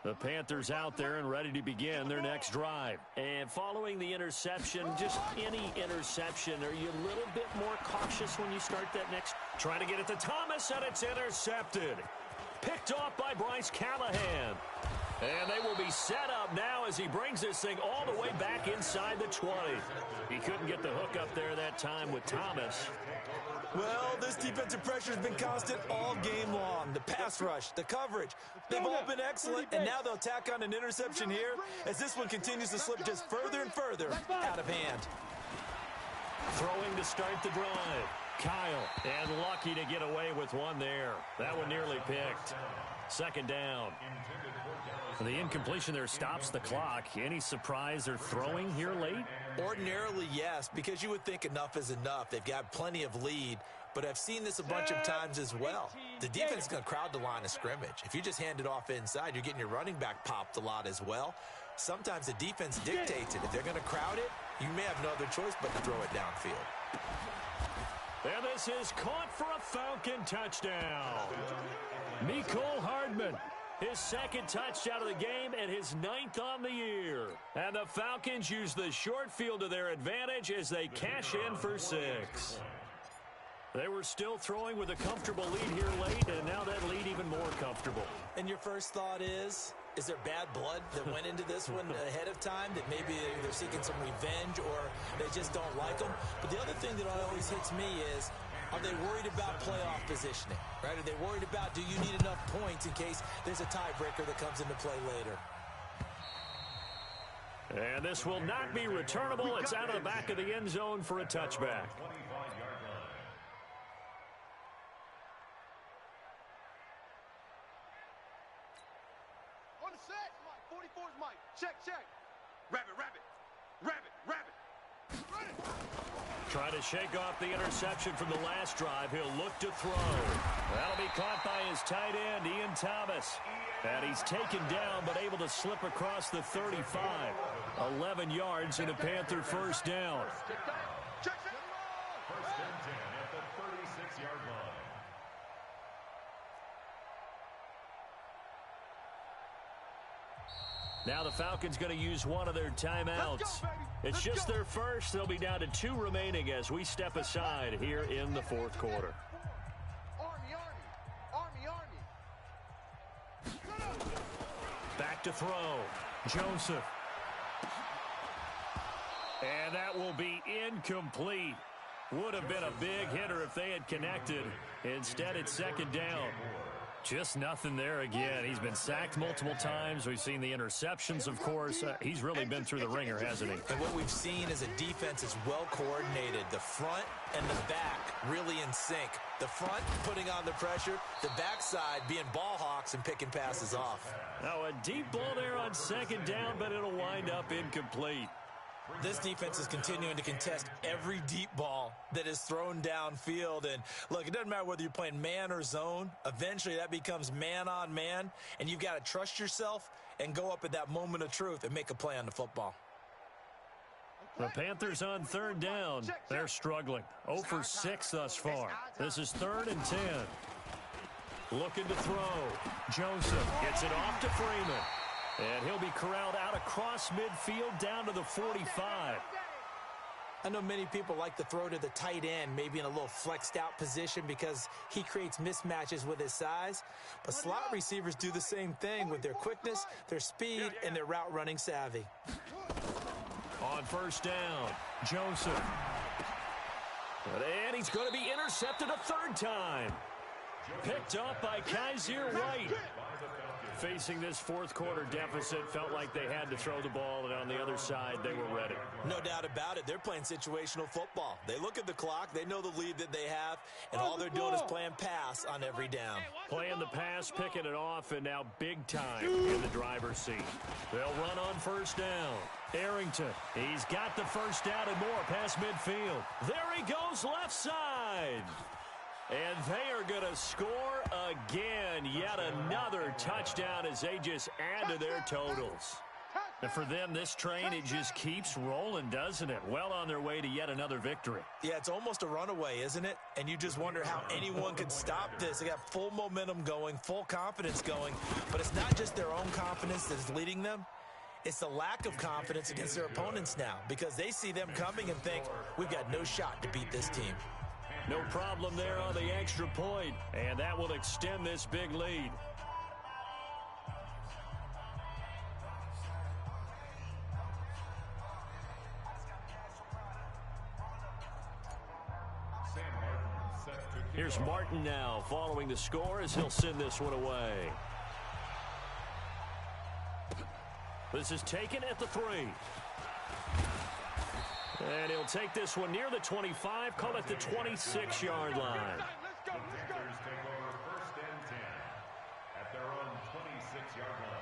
The Panthers out there and ready to begin their next drive. And following the interception, just any interception, are you a little bit more cautious when you start that next? Trying to get it to Thomas, and it's intercepted. Picked off by Bryce Callahan. And they will be set up now as he brings this thing all the way back inside the 20. He couldn't get the hook up there that time with Thomas. Well, this defensive pressure has been constant all game long. The pass rush, the coverage, they've all been excellent, and now they'll tack on an interception here as this one continues to slip just further and further out of hand. Throwing to start the drive. Kyle, and lucky to get away with one there. That one nearly picked. Second down. The incompletion there stops the clock. Any surprise they're throwing here late? Ordinarily, yes, because you would think enough is enough. They've got plenty of lead, but I've seen this a bunch of times as well. The defense is going to crowd the line of scrimmage. If you just hand it off inside, you're getting your running back popped a lot as well. Sometimes the defense dictates it. If they're going to crowd it, you may have no other choice but to throw it downfield. And this is caught for a Falcon touchdown. Mecole Hardman, his second touchdown of the game and his 9th on the year. And the Falcons use the short field to their advantage as they cash in for 6. They were still throwing with a comfortable lead here late, and now that lead even more comfortable. And your first thought is there bad blood that went into this one ahead of time, that maybe they're seeking some revenge or they just don't like them? But the other thing that always hits me is, are they worried about playoff positioning, right? Are they worried about, do you need enough points in case there's a tiebreaker that comes into play later? And this will not be returnable. It's out of the back of the end zone for a touchback. On the set, Mike. 44's Mike. Check. Rabbit. Run it. Trying to shake off the interception from the last drive. He'll look to throw. That'll be caught by his tight end, Ian Thomas. And he's taken down but able to slip across the 35. 11 yards and a Panther first down. Check. First and 10 at the 36-yard line. Now the Falcons going to use one of their timeouts. It's just their first. They'll be down to 2 remaining as we step aside here in the fourth quarter. Army. Back to throw. Joseph. And that will be incomplete. Would have been a big hitter if they had connected. Instead, it's second down. Just nothing there again. He's been sacked multiple times. We've seen the interceptions, of course. He's really been through the ringer, hasn't he? And what we've seen is a defense is well coordinated. The front and the back really in sync. The front putting on the pressure, the backside being ball hawks and picking passes off. Now a deep ball there on second down, but it'll wind up incomplete. This defense is continuing to contest every deep ball that is thrown downfield. And look, it doesn't matter whether you're playing man or zone. Eventually that becomes man on man, and you've got to trust yourself and go up at that moment of truth and make a play on the football. The Panthers on third down. They're struggling. 0 for 6 thus far. This is 3rd and 10. Looking to throw. Joseph gets it off to Freeman. And he'll be corralled out across midfield down to the 45. I know many people like to throw to the tight end, maybe in a little flexed out position because he creates mismatches with his size. But slot receivers do the same thing with their quickness, their speed, and their route running savvy. On first down, Joseph. And he's going to be intercepted a 3rd time. Picked up by Kaiser White. Facing this fourth quarter deficit, felt like they had to throw the ball, and on the other side, they were ready. No doubt about it. They're playing situational football. They look at the clock, they know the lead that they have, and all they're doing is playing pass on every down. Playing the pass, picking it off, and now big time in the driver's seat. They'll run on first down. Arrington, he's got the first down and more past midfield. There he goes left side. And they are going to score again. Yet another touchdown as they just add to their totals. And for them, this train, it just keeps rolling, doesn't it? Well on their way to yet another victory. Yeah, it's almost a runaway, isn't it? And you just wonder how anyone could stop this. They got full momentum going, full confidence going. But it's not just their own confidence that is leading them. It's the lack of confidence against their opponents now because they see them coming and think, we've got no shot to beat this team. No problem there on the extra point, and that will extend this big lead. Sam Martin Here's Martin now following the score as he'll send this one away. This is taken at the 3. And he'll take this one near the 25, call it the 26-yard line. The Panthers take over 1st and 10 at their own 26-yard line.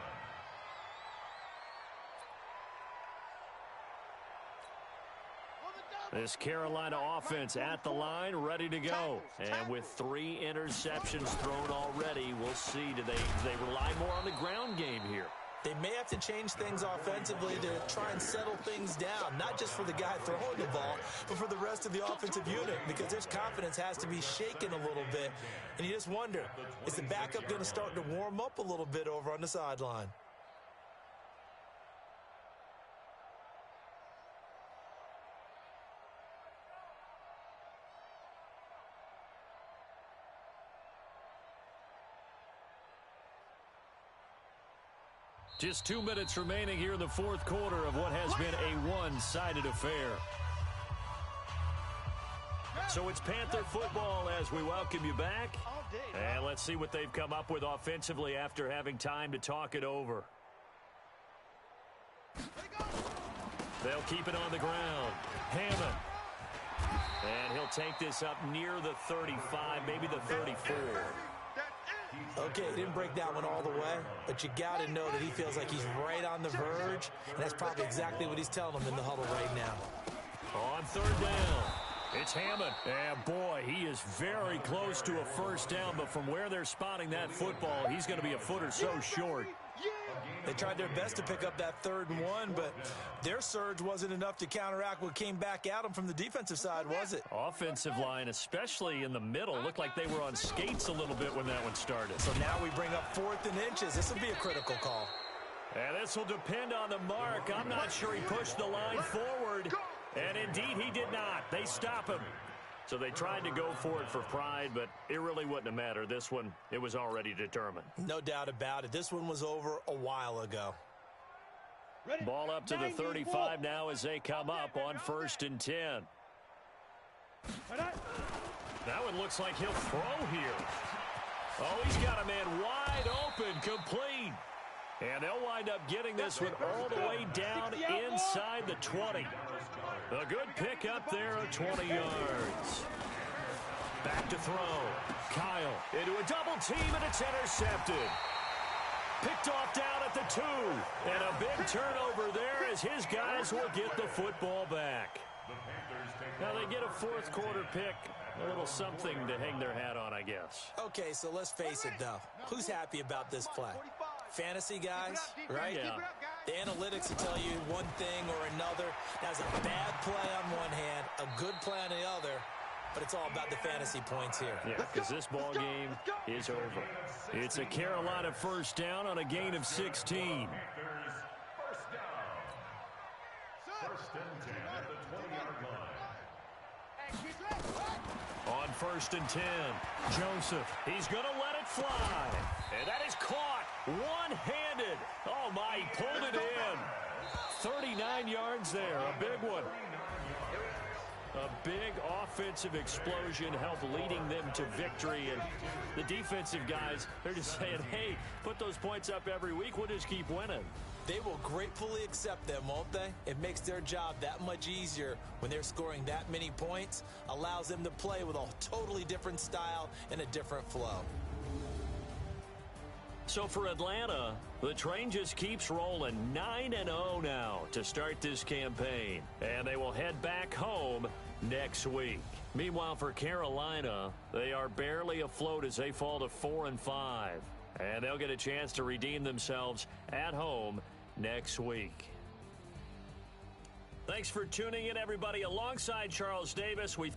This Carolina offense at the line, ready to go. And with 3 interceptions thrown already, we'll see. Do they rely more on the ground game here? They may have to change things offensively to try and settle things down, not just for the guy throwing the ball, but for the rest of the offensive unit, because their confidence has to be shaken a little bit. And you just wonder, is the backup going to start to warm up a little bit over on the sideline? Just 2 minutes remaining here in the 4th quarter of what has been a one-sided affair. So it's Panther football as we welcome you back. And let's see what they've come up with offensively after having time to talk it over. They'll keep it on the ground. Hammond. And he'll take this up near the 35, maybe the 34. Okay, he didn't break that one all the way, but you got to know that he feels like he's right on the verge, and that's probably exactly what he's telling them in the huddle right now. On 3rd down, it's Hammond. And boy, he is very close to a 1st down, but from where they're spotting that football, he's going to be a foot or so short. They tried their best to pick up that 3rd and 1, but their surge wasn't enough to counteract what came back at them from the defensive side, was it? Offensive line, especially in the middle, looked like they were on skates a little bit when that one started. So now we bring up 4th and inches. This will be a critical call. And this will depend on the mark. I'm not sure he pushed the line forward. And indeed, he did not. They stop him. So they tried to go for it for pride, but it really wouldn't have mattered. This one, it was already determined. No doubt about it. This one was over a while ago. Ball up to the 35 now as they come up on 1st and 10. That one looks like he'll throw here. Oh, he's got a man wide open, complete. And they'll wind up getting this one all the way down inside the 20. A good pick up there of 20 yards. Back to throw. Kyle into a double team, and it's intercepted. Picked off down at the 2. And a big turnover there as his guys will get the football back. Now they get a 4th quarter pick. A little something to hang their hat on, I guess. Okay, so let's face it, though. Who's happy about this play? Fantasy guys, right? Yeah. The analytics will tell you one thing or another. That's a bad play on one hand, a good play on the other, but it's all about the fantasy points here. Yeah, because this ball game is over. It's a Carolina 1st down on a gain of 16. First down. 1st and 10 at the 20-yard line. On 1st and 10, Joseph. He's going to let it fly. And that is caught one-handed. Oh, my, he pulled it in. 39 yards there, a big one. A big offensive explosion helped leading them to victory. And the defensive guys, they're just saying, hey, put those points up every week. We'll just keep winning. They will gratefully accept them, won't they? It makes their job that much easier when they're scoring that many points. Allows them to play with a totally different style and a different flow. So for Atlanta, the train just keeps rolling 9-0 now to start this campaign. And they will head back home next week. Meanwhile, for Carolina, they are barely afloat as they fall to 4-5. And they'll get a chance to redeem themselves at home next week. Thanks for tuning in, everybody. Alongside Charles Davis, we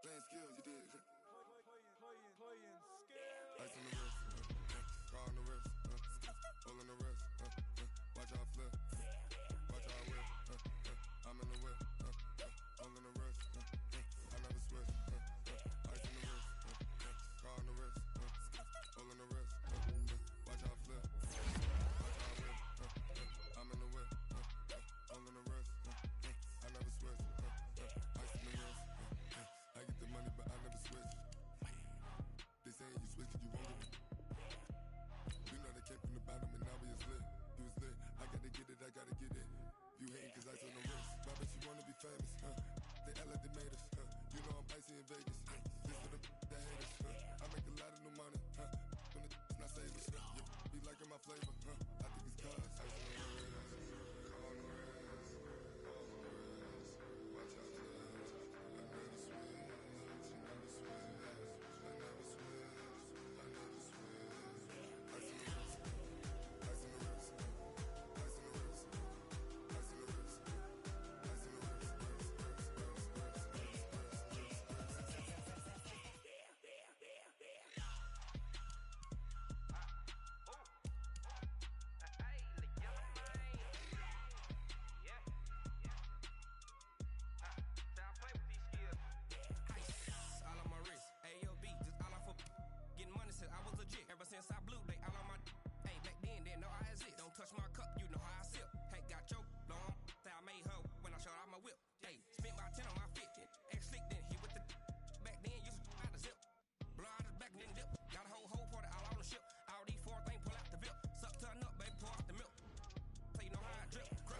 Playing skills, you did. Ice on the wrist, car on the wrist, hole in the wrist, watch out flip, watch out whip, I'm in the whip, hole in the wrist, I never switch, ice on the wrist, car on the wrist, hole in the wrist, watch out flip. saying you switch, you won't get it. You know they came from the bottom and now we is lit. You was lit. I gotta get it, I gotta get it. You hating cause ice on the wrist. Why bet you wanna be famous, huh? They act like they made us, huh? You know I'm icy in Vegas, Just for the that hate us, I make a lot of new money, When the not savers, Be liking my flavor, I think it's cause ice on the wrist, on the wrist, on the wrist. Watch out, I never switch, you never switch, I never switch, I never switch. Ice on the wrist, ice on the wrist, ice on the wrist, ice on the wrist, ice on the wrist. Ever since I blew, they all on my hey, back then, didn't know I exist. Don't touch my cup, you know how I sip. Hey, got your long, say I made her when I showed out my whip. Hey, spent about 10 on my 50. Ex-slick, then hit with the back then, used to out the zip. Blow out his back, then dip. Got a whole party all on the ship. All these four things, pull out the VIP. Suck, turn up, baby, pour out the milk. So you know how I drip. Crap.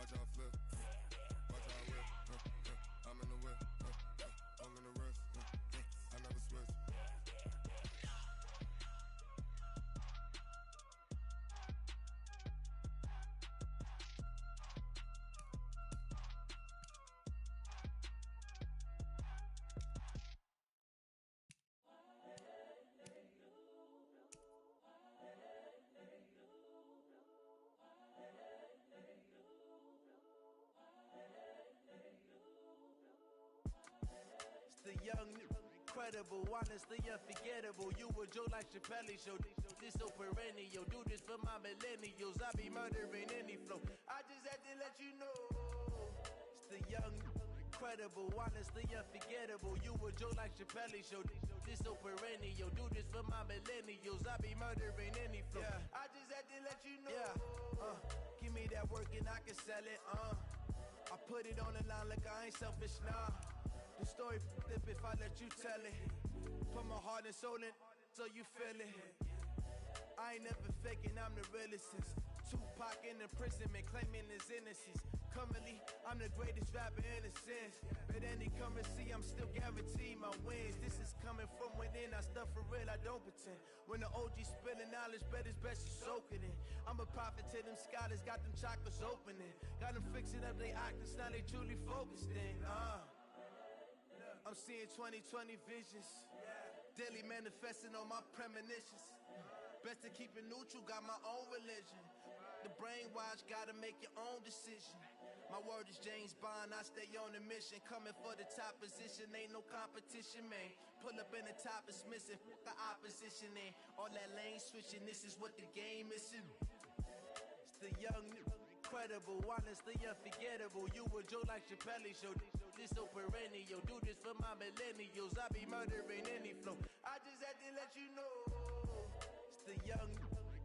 Watch out flip, watch out whip, I'm in the whip, all in the wrist, I never switch. The young, incredible, honestly unforgettable. You a Joe like Chappelle show. This so perennial. Do this for my millennials. I be murdering any flow. I just had to let you know. It's the young, incredible, honestly unforgettable. You a Joe like Chappelle show. This so perennial. Do this for my millennials. I be murdering any flow. Yeah. I just had to let you know. Yeah. Give me that work and I can sell it. I put it on the line like I ain't selfish, nah. The story flip if I let you tell it. Put my heart and soul in so you feel it. I ain't never faking, I'm the realest since Tupac in imprisonment, claiming his innocence. Currently, I'm the greatest rapper in a sense. But any currency, I'm still guaranteed my wins. This is coming from within, I stuff for real, I don't pretend. When the OG spilling knowledge, bet it's best you soak it in. I'm a prophet to them scholars, got them chakras opening. Got them fixing up they octaves, now they truly focused in. I'm seeing 2020 visions, daily manifesting on my premonitions. Best to keep it neutral, got my own religion. The brainwash, gotta make your own decision. My word is James Bond, I stay on the mission. Coming for the top position, ain't no competition, man. Pull up in the top, it's missing, the opposition in. All that lane switching, this is what the game missing. It's the young, incredible, honestly unforgettable. You a Joe like Chappelle show. This so perennial. Do this for my millennials. I be murdering any flow. I just had to let you know. It's the young,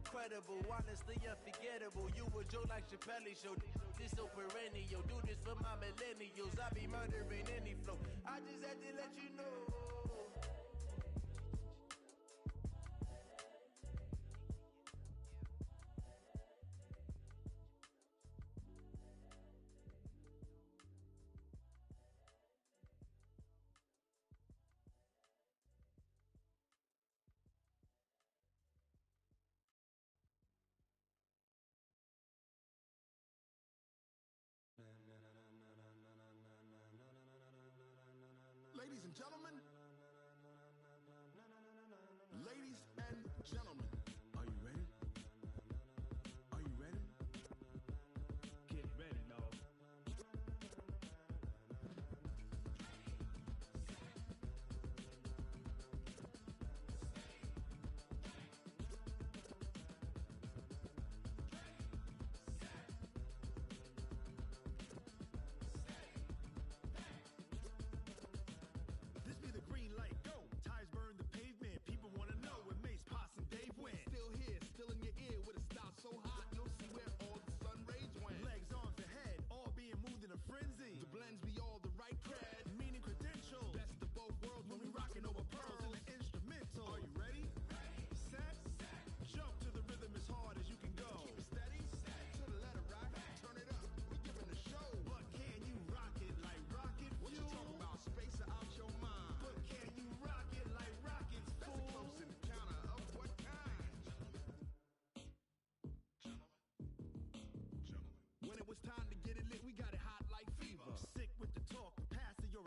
incredible, honestly unforgettable. You a Joe like Chappelle show. This so perennial. Do this for my millennials. I be murdering any flow. I just had to let you know. Ladies and gentlemen, ladies and gentlemen, are you ready?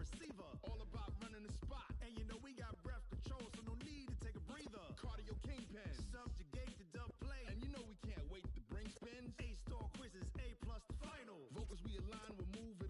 receiver. All about running the spot. And you know we got breath control, so no need to take a breather. Cardio kingpin. Subjugate the dub play. And you know we can't wait to bring spins. A-star quizzes, A+ the final. Vocals we align, we'll move it